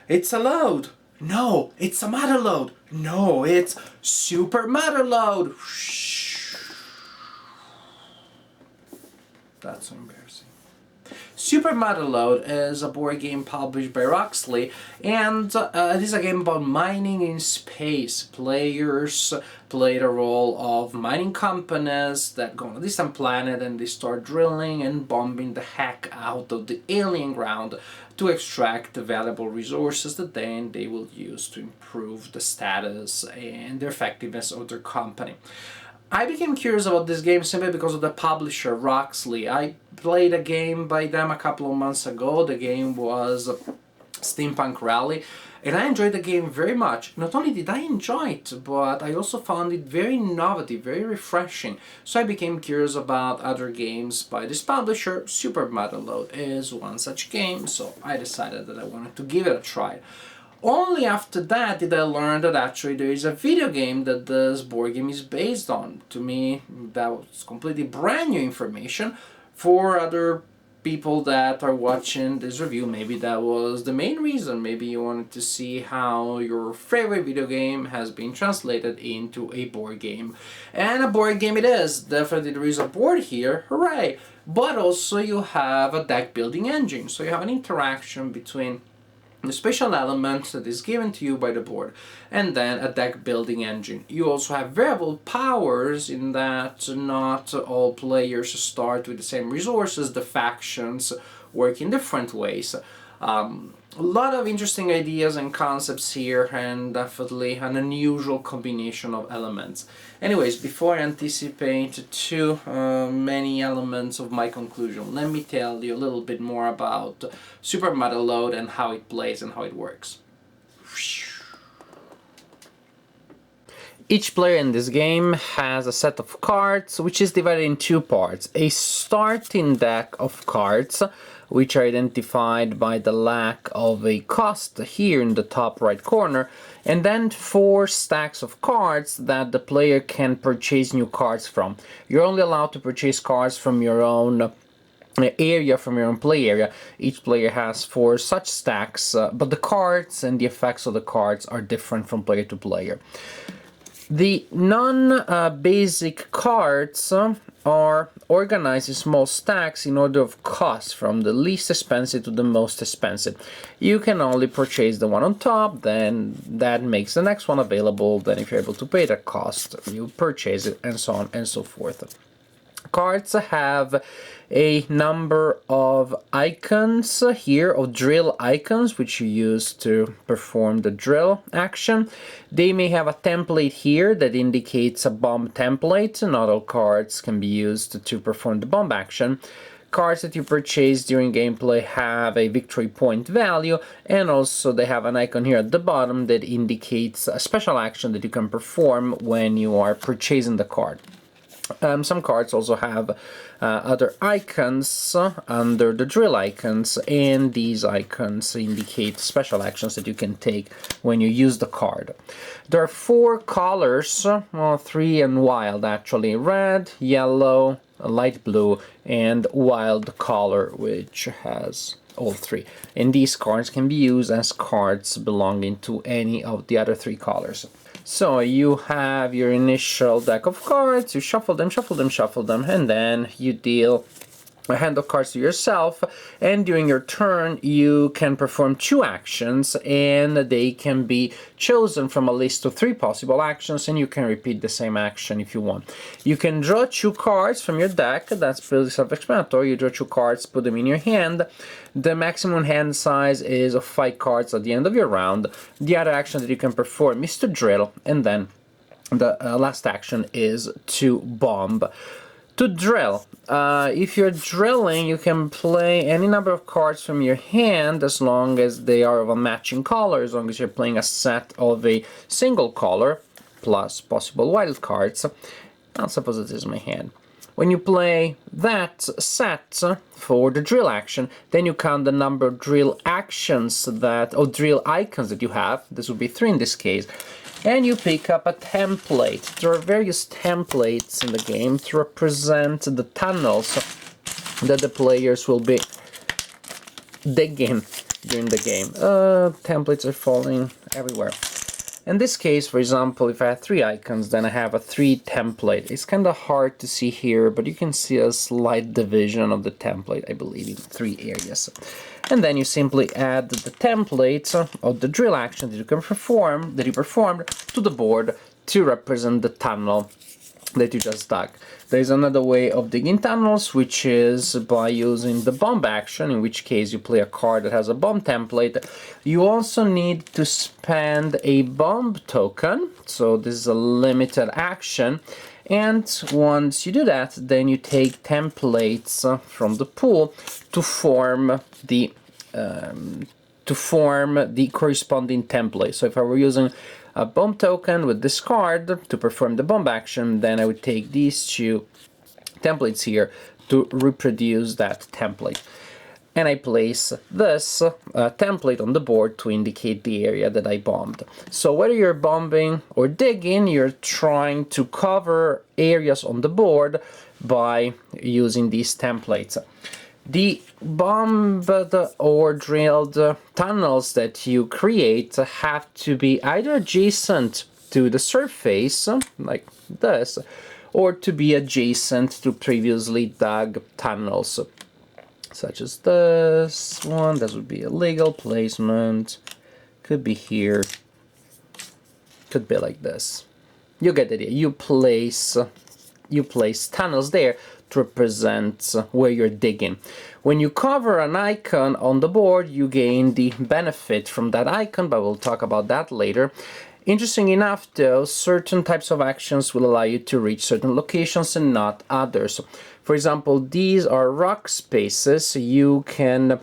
it's a load. No, it's a Motherload. No, it's Super Motherload. That's so embarrassing. Super Motherload is a board game published by Roxley, and it is a game about mining in space. Players play the role of mining companies that go on a distant planet and they start drilling and bombing the heck out of the alien ground to extract the valuable resources that then they will use to improve the status and the effectiveness of their company. I became curious about this game simply because of the publisher, Roxley. I played a game by them a couple of months ago. The game was Steampunk Rally, and I enjoyed the game very much. Not only did I enjoy it, but I also found it very innovative, very refreshing. So I became curious about other games by this publisher. Super Motherload is one such game, so I decided that I wanted to give it a try. Only after that did I learn that actually there is a video game that this board game is based on. To me, that was completely brand new information. For other people that are watching this review, maybe that was the main reason. Maybe you wanted to see how your favorite video game has been translated into a board game. And a board game it is. Definitely there is a board here, hooray! But also you have a deck building engine, so you have an interaction between the special element that is given to you by the board, and then a deck building engine. You also have variable powers in that not all players start with the same resources. The factions work in different ways. A lot of interesting ideas and concepts here, and definitely an unusual combination of elements. Anyways, before I anticipate too many elements of my conclusion, let me tell you a little bit more about Super Motherload and how it plays and how it works. Each player in this game has a set of cards which is divided in two parts. A starting deck of cards, which are identified by the lack of a cost here in the top right corner, and then 4 stacks of cards that the player can purchase new cards from. You're only allowed to purchase cards from your own area, from your own play area. Each player has 4 such stacks, but the cards and the effects of the cards are different from player to player. The non-basic cards are organized in small stacks in order of cost, from the least expensive to the most expensive. You can only purchase the one on top, then that makes the next one available. Then if you're able to pay the cost, you purchase it, and so on and so forth. Cards have a number of icons here, of drill icons, which you use to perform the drill action. They may have a template here that indicates a bomb template. Not all cards can be used to perform the bomb action. Cards that you purchase during gameplay have a victory point value, and also they have an icon here at the bottom that indicates a special action that you can perform when you are purchasing the card. Some cards also have other icons under the drill icons, and these icons indicate special actions that you can take when you use the card. There are 4 colors, well, 3 and wild actually: red, yellow, light blue, and wild color, which has all 3. And these cards can be used as cards belonging to any of the other 3 colors. So you have your initial deck of cards, you shuffle them, and then you deal a hand of cards to yourself, and during your turn you can perform 2 actions, and they can be chosen from a list of 3 possible actions, and you can repeat the same action if you want. You can draw 2 cards from your deck. That's pretty self-explanatory. You draw 2 cards, put them in your hand. The maximum hand size is of 5 cards at the end of your round. The other action that you can perform is to drill, and then the last action is to bomb. To drill, if you're drilling, you can play any number of cards from your hand as long as they are of a matching color, as long as you're playing a set of a single color, plus possible wild cards. I'll suppose it is my hand. When you play that set for the drill action, then you count the number of drill actions that, or drill icons that you have. This would be 3 in this case. And you pick up a template. There are various templates in the game to represent the tunnels that the players will be digging during the game. Templates are falling everywhere. In this case, for example, if I have 3 icons, then I have a 3 template. It's kind of hard to see here, but you can see a slight division of the template, I believe, in 3 areas. And then you simply add the templates of the drill action that you performed to the board to represent the tunnel that you just dug. There's another way of digging tunnels, which is by using the bomb action, in which case you play a card that has a bomb template. You also need to spend a bomb token, so this is a limited action, and once you do that, then you take templates from the pool to form the corresponding template. So if I were using a bomb token with this card to perform the bomb action, then I would take these 2 templates here to reproduce that template. And I place this template on the board to indicate the area that I bombed. So whether you're bombing or digging, you're trying to cover areas on the board by using these templates. The bombed or drilled tunnels that you create have to be either adjacent to the surface, like this, or to be adjacent to previously dug tunnels, such as this one. This would be a legal placement. Could be here. Could be like this. You get the idea. You place tunnels there to represent where you're digging. When you cover an icon on the board, you gain the benefit from that icon, but we'll talk about that later. Interesting enough, though, certain types of actions will allow you to reach certain locations and not others. For example, these are rock spaces. You can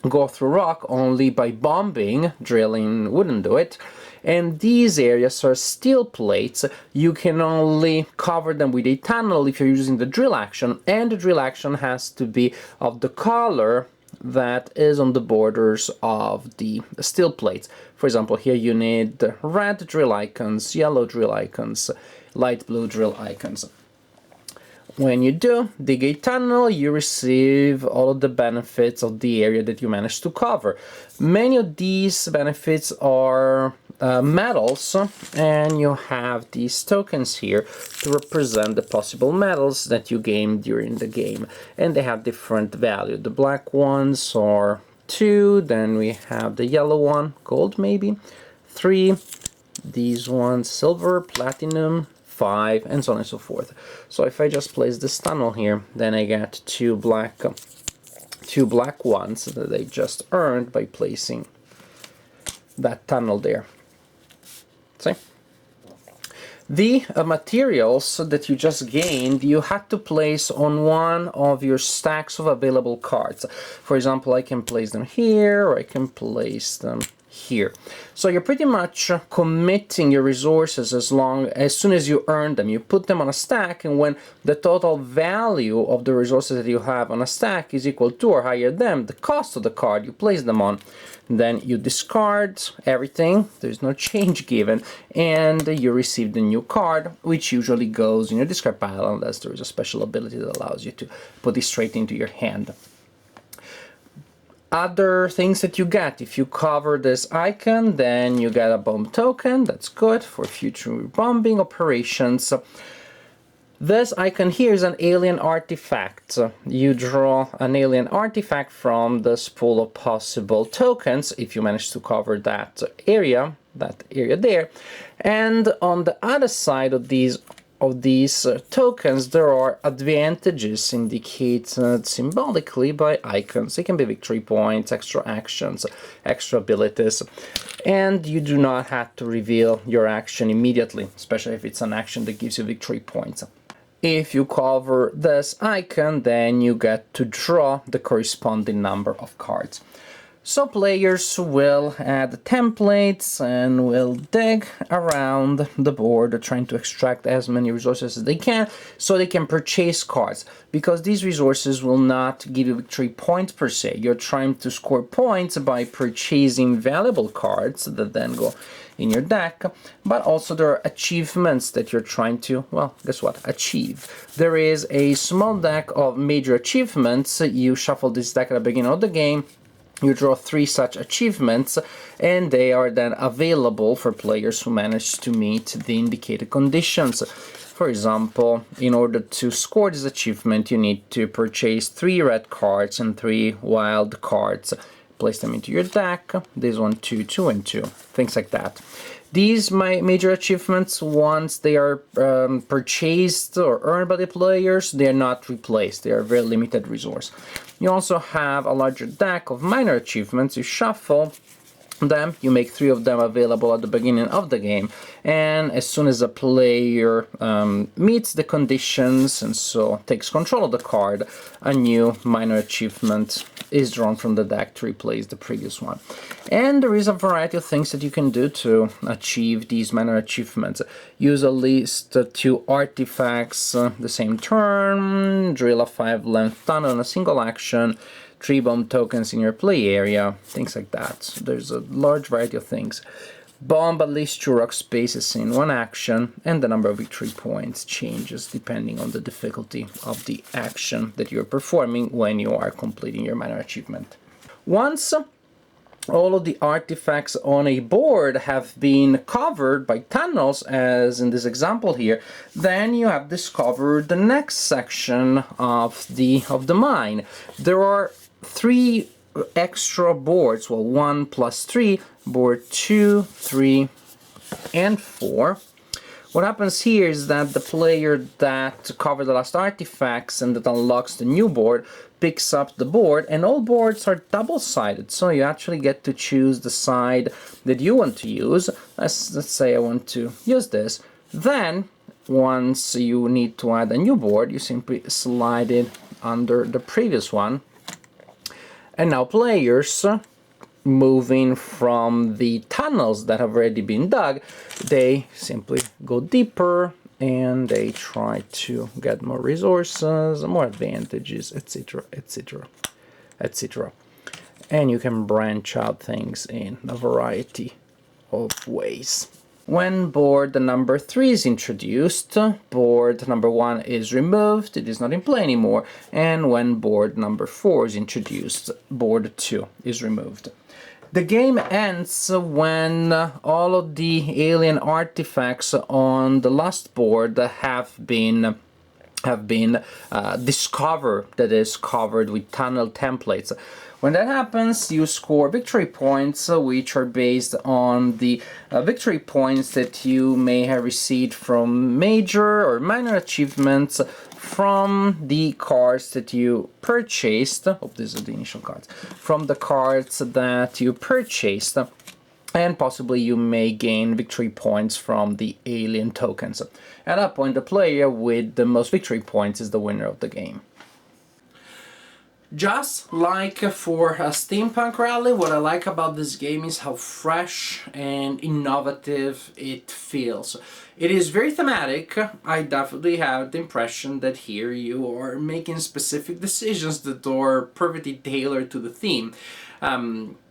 go through rock only by bombing. Drilling wouldn't do it. And these areas are steel plates. You can only cover them with a tunnel if you're using the drill action, and the drill action has to be of the color that is on the borders of the steel plates. For example, here you need red drill icons, yellow drill icons, light blue drill icons. When you do dig a tunnel, you receive all of the benefits of the area that you managed to cover. Many of these benefits are metals, and you have these tokens here to represent the possible metals that you gain during the game, and they have different value. The black ones are 2, then we have the yellow one, gold maybe, 3, these ones silver, platinum, 5, and so on and so forth. So if I just place this tunnel here, then I get 2 black ones that I just earned by placing that tunnel there. See? The materials that you just gained, you had to place on one of your stacks of available cards. For example, I can place them here, or I can place them here. So you're pretty much committing your resources as soon as you earn them. You put them on a stack, and when the total value of the resources that you have on a stack is equal to or higher than the cost of the card you place them on, then you discard everything, there's no change given, and you receive the new card, which usually goes in your discard pile unless there is a special ability that allows you to put it straight into your hand. Other things that you get, if you cover this icon, then you get a bomb token. That's good for future bombing operations. This icon here is an alien artifact. You draw an alien artifact from this pool of possible tokens if you manage to cover that area there. And on the other side of these tokens, there are advantages indicated symbolically by icons. They can be victory points, extra actions, extra abilities, and you do not have to reveal your action immediately, especially if it's an action that gives you victory points. If you cover this icon, then you get to draw the corresponding number of cards. So players will add templates and will dig around the board trying to extract as many resources as they can so they can purchase cards, because these resources will not give you victory points per se. You're trying to score points by purchasing valuable cards that then go in your deck, but also there are achievements that you're trying to, well, guess what, achieve. There is a small deck of major achievements. You shuffle this deck at the beginning of the game, You draw 3 such achievements, and they are then available for players who manage to meet the indicated conditions. For example, in order to score this achievement, you need to purchase 3 red cards and 3 wild cards. Place them into your deck. This one, 2, 2, and 2. Things like that. These major achievements, once they are purchased or earned by the players, they are not replaced. They are a very limited resource. You also have a larger deck of minor achievements. You shuffle them, you make 3 of them available at the beginning of the game, and as soon as a player meets the conditions and so takes control of the card, a new minor achievement is drawn from the deck to replace the previous one. And there is a variety of things that you can do to achieve these minor achievements. Use at least 2 artifacts the same turn, drill a 5-length tunnel on a single action, 3 bomb tokens in your play area, things like that. There's a large variety of things. Bomb at least 2 rock spaces in one action, and the number of victory points changes depending on the difficulty of the action that you're performing when you are completing your minor achievement. Once all of the artifacts on a board have been covered by tunnels, as in this example here, then you have discovered the next section of the mine. There are 3 extra boards, well, 1 plus 3, board 2, 3, and 4. What happens here is that the player that covered the last artifacts and that unlocks the new board picks up the board, and all boards are double-sided, so you actually get to choose the side that you want to use. Let's say I want to use this. Then, once you need to add a new board, you simply slide it under the previous one. And now players moving from the tunnels that have already been dug, they simply go deeper and they try to get more resources, more advantages, etc., etc., etc. And you can branch out things in a variety of ways. When board number 3 is introduced, board number 1 is removed, it is not in play anymore, and when board number 4 is introduced, board 2 is removed. The game ends when all of the alien artifacts on the last board have been discovered, that is, covered with tunnel templates. When that happens, you score victory points, which are based on the victory points that you may have received from major or minor achievements from the cards that you purchased. Oh, these are the initial cards. From the cards that you purchased, and possibly you may gain victory points from the alien tokens. At that point, the player with the most victory points is the winner of the game. Just like for a Steampunk Rally, what I like about this game is how fresh and innovative it feels. It is very thematic. I definitely have the impression that here you are making specific decisions that are perfectly tailored to the theme.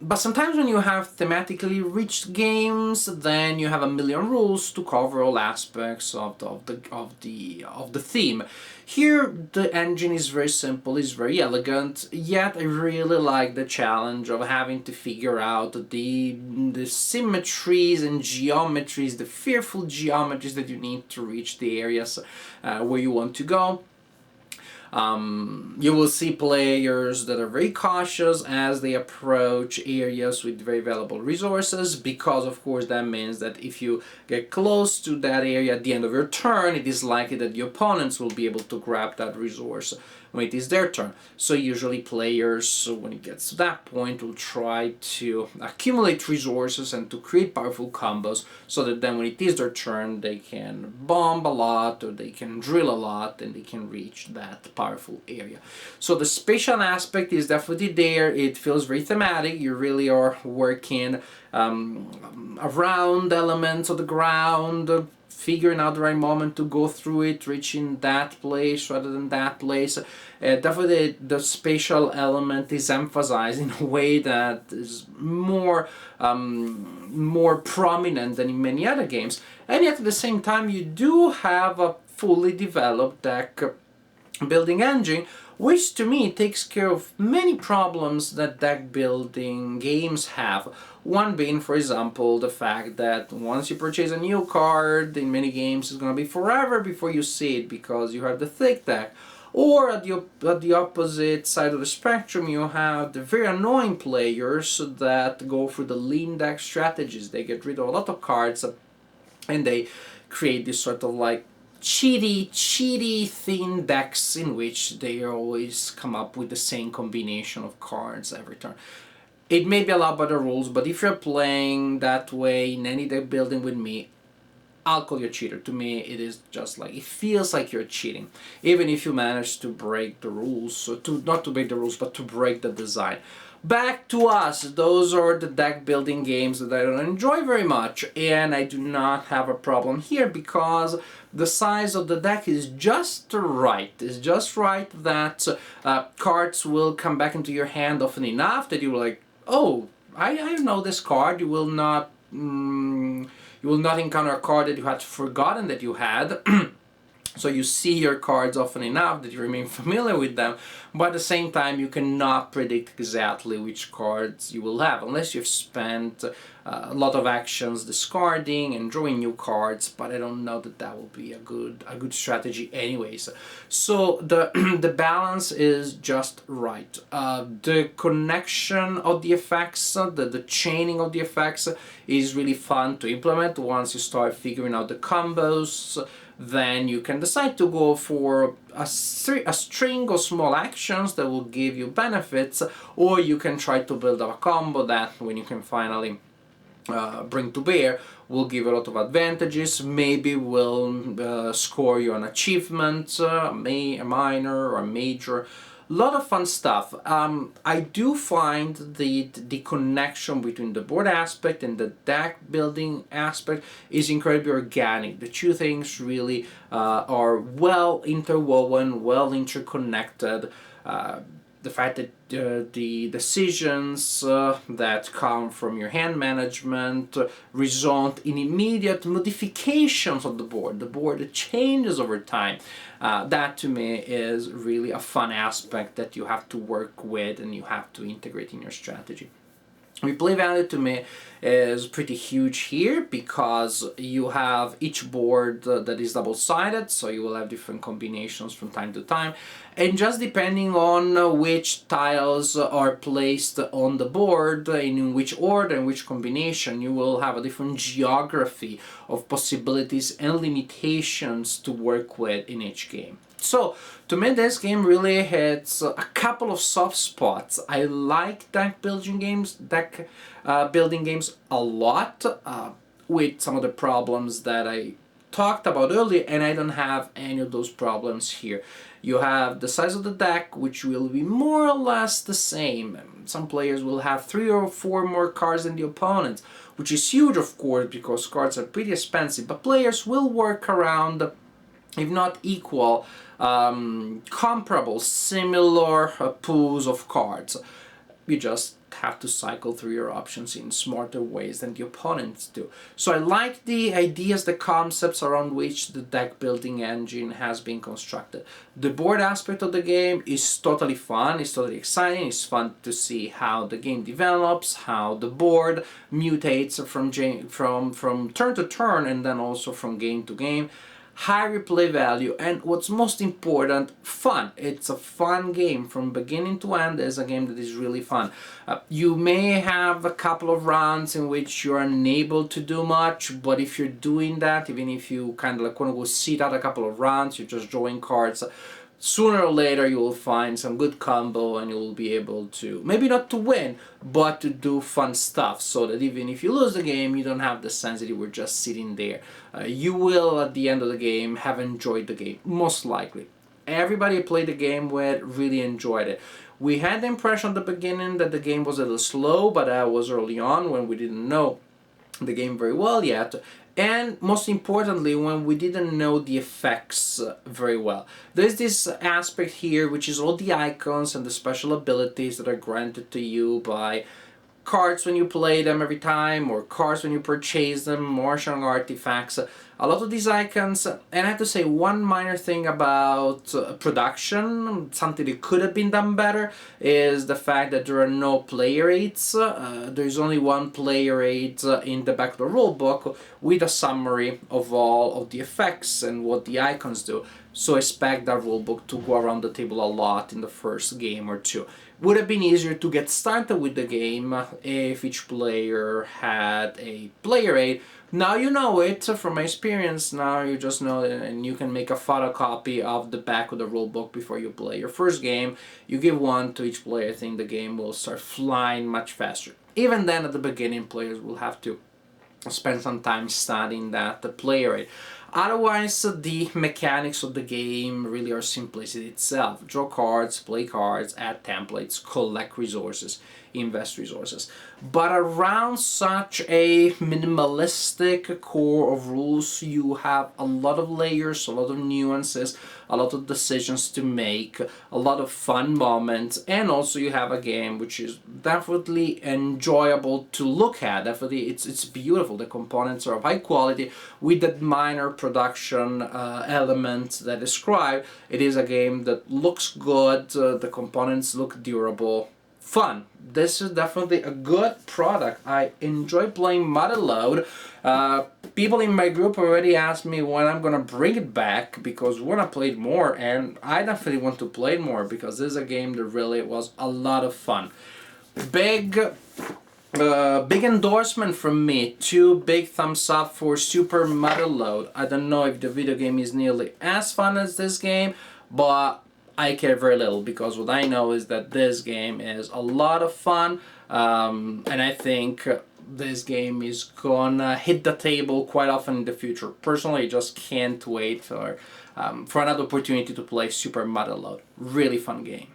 But sometimes when you have thematically rich games, then you have a million rules to cover all aspects of the theme. Here the engine is very simple, is very elegant, yet I really like the challenge of having to figure out the symmetries and geometries, the fearful geometries that you need to reach the areas where you want to go. You will see players that are very cautious as they approach areas with very valuable resources, because of course that means that if you get close to that area at the end of your turn, it is likely that the opponents will be able to grab that resource when it is their turn. So usually players, when it gets to that point, will try to accumulate resources and to create powerful combos, so that then when it is their turn, they can bomb a lot or they can drill a lot and they can reach that powerful area. So the spatial aspect is definitely there. It feels very thematic. You really are working around elements of the ground, figuring out the right moment to go through it, reaching that place rather than that place. Definitely the spatial element is emphasized in a way that is more prominent than in many other games. And yet at the same time you do have a fully developed deck building engine, which to me takes care of many problems that deck building games have. One being, for example, the fact that once you purchase a new card in many games, it's going to be forever before you see it because you have the thick deck. Or at the opposite side of the spectrum, you have the very annoying players that go for the lean deck strategies. They get rid of a lot of cards and they create this sort of like cheaty thin decks in which they always come up with the same combination of cards every turn. It may be allowed by the rules, but if you're playing that way in any deck building with me, I'll call you a cheater. To me, it is just like, it feels like you're cheating. Even if you manage to break the rules, so not to break the rules, but to break the design. Back to us. Those are the deck building games that I don't enjoy very much, and I do not have a problem here because the size of the deck is just right. It's just right that cards will come back into your hand often enough that you're like, oh, I know this card. You will not encounter a card that you had forgotten that you had. So you see your cards often enough that you remain familiar with them, but at the same time you cannot predict exactly which cards you will have unless you've spent a lot of actions discarding and drawing new cards, but I don't know that that will be a good strategy anyways. So the the balance is just right. The connection of the effects, the chaining of the effects is really fun to implement once you start figuring out the combos. Then you can decide to go for a string of small actions that will give you benefits, or you can try to build up a combo that, when you can finally bring to bear, will give a lot of advantages. Maybe will score you an achievement, a minor or a major. A lot of fun stuff. I do find the connection between the board aspect and the deck building aspect is incredibly organic. The two things really are well interwoven, well interconnected. The fact that the decisions that come from your hand management result in immediate modifications of the board changes over time. That to me is really a fun aspect that you have to work with and you have to integrate in your strategy. Replay value to me is pretty huge here because you have each board that is double-sided, so you will have different combinations from time to time, and just depending on which tiles are placed on the board, in which order and which combination, you will have a different geography of possibilities and limitations to work with in each game. So, to me, this game really hits a couple of soft spots. I like deck building games a lot, with some of the problems that I talked about earlier, and I don't have any of those problems here. You have the size of the deck, which will be more or less the same. Some players will have 3 or 4 more cards than the opponents, which is huge, of course, because cards are pretty expensive, but players will work around, if not equal, comparable, similar pools of cards. You just have to cycle through your options in smarter ways than the opponents do. So I like the ideas, the concepts around which the deck building engine has been constructed. The board aspect of the game is totally fun, it's totally exciting, it's fun to see how the game develops, how the board mutates from turn to turn and then also from game to game. High replay value, and what's most important, fun. It's a fun game from beginning to end. It's a game that is really fun. You may have a couple of rounds in which you're unable to do much, but if you're doing that, even if you kind of like want to go sit out a couple of rounds, you're just drawing cards, sooner or later you will find some good combo and you will be able to, maybe not to win, but to do fun stuff, so that even if you lose the game, you don't have the sense that you were just sitting there. You will, at the end of the game, have enjoyed the game, most likely. Everybody I played the game with really enjoyed it. We had the impression at the beginning that the game was a little slow, but that was early on when we didn't know the game very well yet. And most importantly, when we didn't know the effects very well. There's this aspect here which is all the icons and the special abilities that are granted to you by cards when you play them every time, or cards when you purchase them, martial artifacts. a lot of these icons, and I have to say one minor thing about production, something that could have been done better, is the fact that there are no player aids. There's only one player aid in the back of the rulebook with a summary of all of the effects and what the icons do. So expect that rulebook to go around the table a lot in the first game or two. Would have been easier to get started with the game if each player had a player aid. Now you know it from my experience. Now you just know it, and you can make a photocopy of the back of the rulebook before you play your first game. You give one to each player. I think the game will start flying much faster. Even then, at the beginning, players will have to spend some time studying that the player aid. Otherwise, the mechanics of the game really are simplicity itself. Draw cards, play cards, add templates, collect resources, invest resources. But around such a minimalistic core of rules, you have a lot of layers, a lot of nuances, a lot of decisions to make, a lot of fun moments, and also you have a game which is definitely enjoyable to look at. Definitely, it's beautiful. The components are of high quality with that minor production elements that I describe. It is a game that looks good. The components look durable. Fun. This is definitely a good product. I enjoy playing Motherload. People in my group already asked me when I'm gonna bring it back because we wanna play it more, and I definitely want to play it more because this is a game that really was a lot of fun. Big endorsement from me. 2 big thumbs up for Super Motherload. I don't know if the video game is nearly as fun as this game, but I care very little because what I know is that this game is a lot of fun, and I think this game is gonna hit the table quite often in the future. Personally, I just can't wait for another opportunity to play Super Motherload. Really fun game.